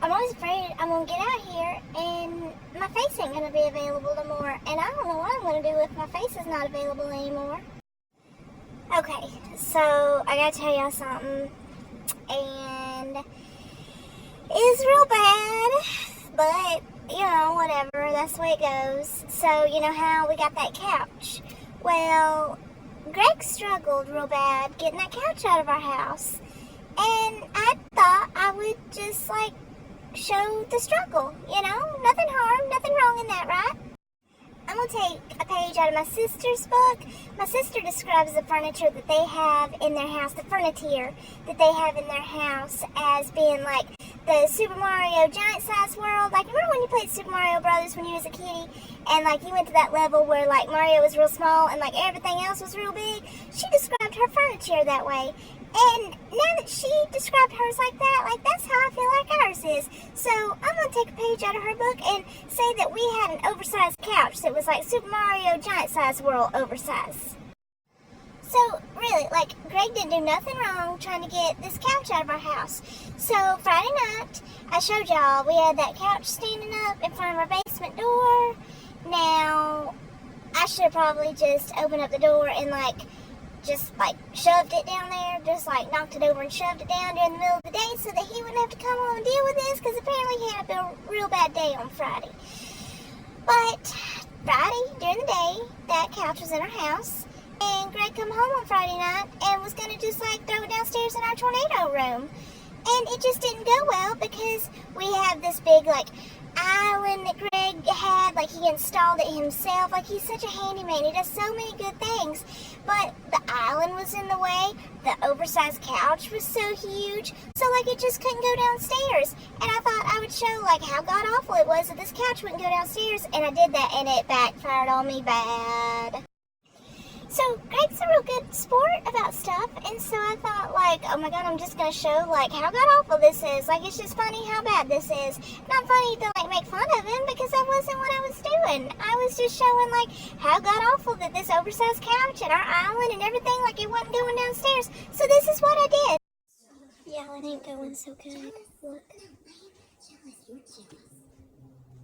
I'm always afraid I'm going to get out here and my face ain't going to be available no more. And I don't know what I'm going to do if my face is not available anymore. Okay, so I got to tell y'all something. And it's real bad, but, you know, whatever. That's the way it goes. So, you know how we got that couch? Well, Greg struggled real bad getting that couch out of our house. And I thought I would just, like, show the struggle, you know? Nothing harm, nothing wrong in that, right? I'm going to take a page out of my sister's book. My sister describes the furniture that they have in their house, the furniture that they have in their house as being like the Super Mario giant-sized world. Like, remember when you played Super Mario Brothers when you was a kitty? And, like, you went to that level where, like, Mario was real small and, like, everything else was real big? She described her furniture that way. And now that she described hers like that, like, that's how I feel like ours is. So I'm going to take a page out of her book and say that we had an oversized couch that was like Super Mario giant-sized world oversized. So, really, like, Greg didn't do nothing wrong trying to get this couch out of our house. So, Friday night, I showed y'all we had that couch standing up in front of our basement door. Now, I should have probably just opened up the door and, like, just, like, shoved it down there, just, like, knocked it over and shoved it down during the middle of the day so that he wouldn't have to come home and deal with this, because apparently he had a real bad day on Friday. But Friday, during the day, that couch was in our house, and Greg come home on Friday night and was going to just, like, throw it downstairs in our tornado room. And it just didn't go well because we have this big, like, island that Greg had. Like, he installed it himself. Like, he's such a handyman. He does so many good things. But the island was in the way. The oversized couch was so huge. So, like, it just couldn't go downstairs. And I thought I would show, like, how god-awful it was that this couch wouldn't go downstairs. And I did that, and it backfired on me bad. So, Greg's a real good sport about stuff, and so I thought, like, oh my god, I'm just going to show, like, how god-awful this is. Like, it's just funny how bad this is. Not funny to, like, make fun of him, because that wasn't what I was doing. I was just showing, like, how god-awful that this oversized couch and our island and everything, like, it wasn't going downstairs. So this is what I did. Yeah, it ain't going so good. Look.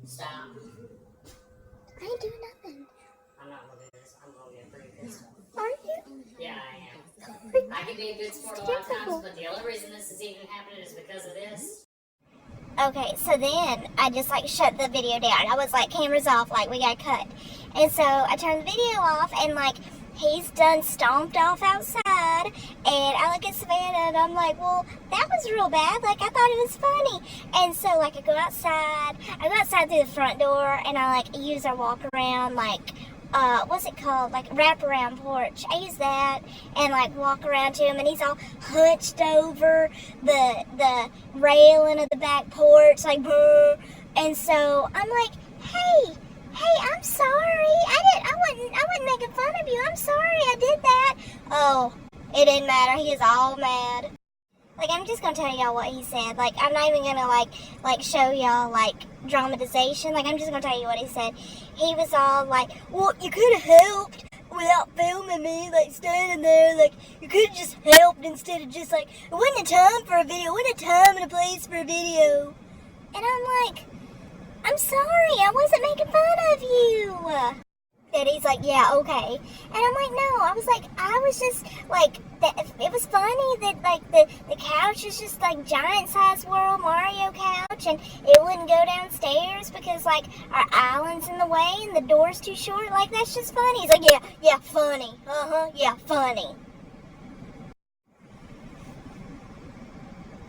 Stop. I ain't doing nothing. I'm not looking at this. I'm going to get pretty pissed. Are you? Yeah, I am. I can be a good sport a lot of times, but the only reason this is even happening is because of this. Okay, so then I just, like, shut the video down. I was like, camera's off, like, we gotta cut. And so I turned the video off, and, like, he's done stomped off outside. And I look at Savannah, and I'm like, well, that was real bad. Like, I thought it was funny. And so, like, I go outside through the front door, and I, like, use our walk around, like, what's it called? Like, wraparound porch. I use that and, like, walk around to him, and he's all hunched over the railing of the back porch, like, brr. And so I'm like, hey, I'm sorry. I wasn't making fun of you. I'm sorry I did that. Oh, it didn't matter. He is all mad. Like, I'm just gonna tell y'all what he said. Like, I'm not even gonna, like, show y'all, like, dramatization. Like, I'm just gonna tell you what he said. He was all like, well, you could have helped without filming me, like, standing there. Like, you could have just helped instead of just, like, it wasn't a time for a video. It wasn't a time and a place for a video. And I'm like, I'm sorry. I wasn't making fun of you. And he's like, yeah, okay. And I'm like, no. I was like, I was just, like, it was funny that, like, the couch is just, like, giant-sized World Mario couch, and it wouldn't go downstairs because, like, our island's in the way and the door's too short. Like, that's just funny. He's like, yeah, funny. Yeah, funny.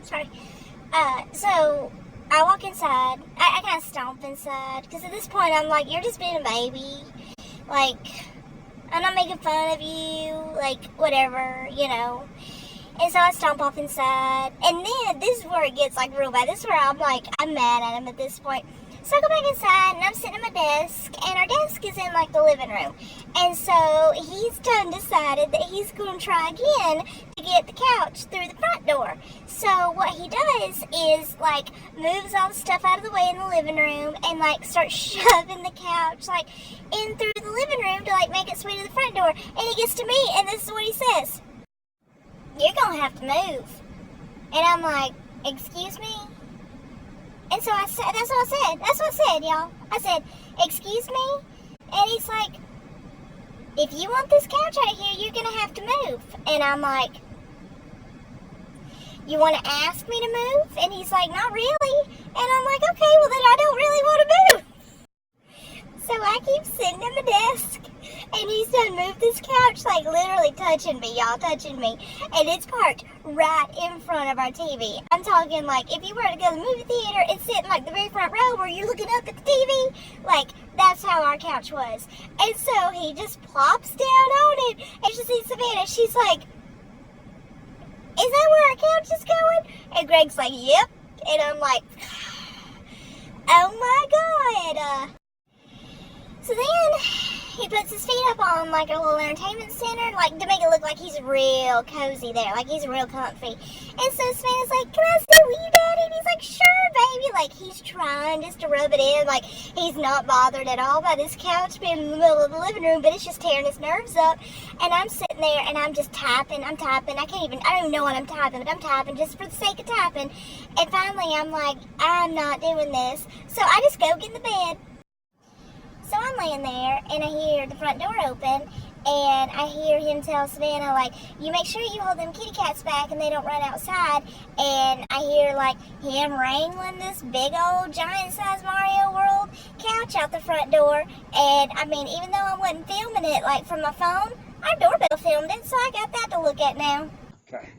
Sorry. So I walk inside. I kind of stomp inside because at this point I'm like, you're just being a baby. Like, I'm not making fun of you, like, whatever, you know. And so I stomp off inside. And then, this is where it gets, like, real bad. This is where I'm, like, I'm mad at him at this point. So I go back inside, and I'm sitting at my desk. And our desk is in, like, the living room. And so he's decided that he's going to try again to get the couch through the front door. So what he does is, like, moves all the stuff out of the way in the living room and, like, starts shoving the couch, like, in through the living room to, like, make its way to the front door. And he gets to me, and this is what he says. You're going to have to move. And I'm like, excuse me? And so I said, that's what I said, y'all. I said, excuse me? And he's like, if you want this couch out of here, you're going to have to move. And I'm like, you want to ask me to move? And he's like, not really. And I'm like, okay, well then I don't really want to move. So I keep sitting at my desk, and he's done moved this couch, like literally touching me, y'all, touching me. And it's parked right in front of our TV. I'm talking like if you were to go to the movie theater and sit in like the very front row where you're looking up at the TV, like that's how our couch was. And so he just plops down on it, and she sees Savannah. She's like, is that where our couch is going? And Greg's like, yep. And I'm like, oh my God. So then he puts his feet up on like a little entertainment center, like to make it look like he's real cozy there, like he's real comfy. And so Savannah's like, can I sit with you, Daddy? And he's like, sure, baby. Like he's trying just to rub it in, like he's not bothered at all by this couch being in the middle of the living room, but it's just tearing his nerves up. And I'm sitting there and I'm just typing. I don't even know what I'm typing, but I'm typing just for the sake of typing. And finally I'm like, I'm not doing this. So I just go get in the bed. So I'm laying there, and I hear the front door open, and I hear him tell Savannah, like, you make sure you hold them kitty cats back and they don't run outside. And I hear, like, him wrangling this big old giant-sized Mario World couch out the front door. And, I mean, even though I wasn't filming it, like, from my phone, our doorbell filmed it, so I got that to look at now. Okay.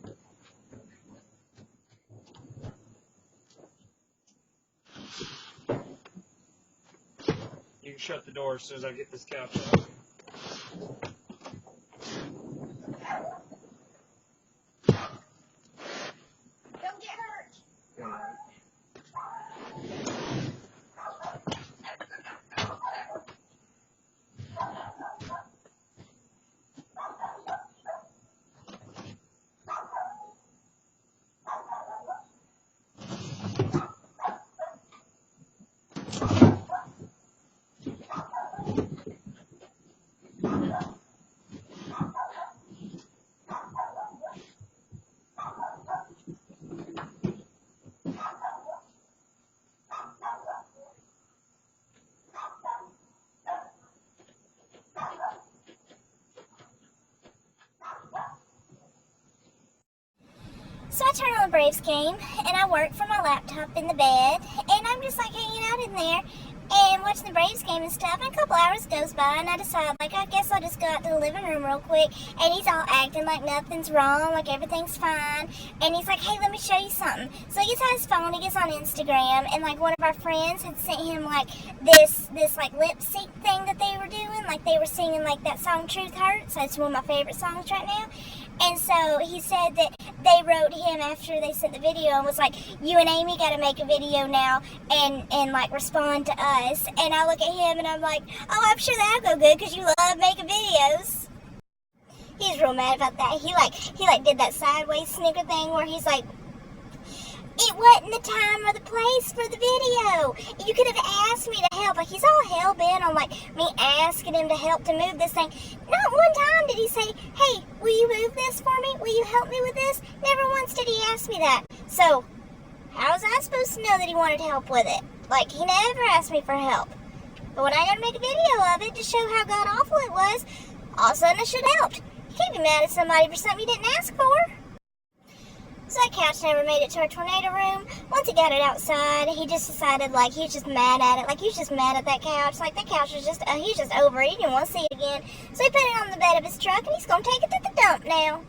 You can shut the door as soon as I get this couch up. Don't get hurt. So I turn on the Braves game, and I work from my laptop in the bed, and I'm just like hanging out in there and watching the Braves game and stuff. And a couple hours goes by, and I decide, like, I guess I'll just go out to the living room real quick. And he's all acting like nothing's wrong, like everything's fine. And he's like, hey, let me show you something. So he gets on his phone, he gets on Instagram, and like one of our friends had sent him like this like lip sync thing that they were doing, like they were singing like that song Truth Hurts. That's one of my favorite songs right now. And so he said that they wrote him after they sent the video and was like, you and Aimee got to make a video now and like respond to us. And I look at him and I'm like, oh, I'm sure that'll go good because you love making videos. He's real mad about that. He did that sideways snicker thing where he's like, it wasn't the time or the place for the video. You could have asked me to help. Like, he's all hell-bent on, like, me asking him to help to move this thing. Not one time did he say, hey, will you move this for me? Will you help me with this? Never once did he ask me that. So, how was I supposed to know that he wanted help with it? Like, he never asked me for help. But when I got to make a video of it to show how god-awful it was, all of a sudden I should have helped. You can't be mad at somebody for something you didn't ask for. So that couch never made it to our tornado room. Once he got it outside, he just decided, like, he was just mad at it. Like, he was just mad at that couch. Like, that couch was just, he was just over it. He didn't want to see it again. So he put it on the bed of his truck, and he's going to take it to the dump now.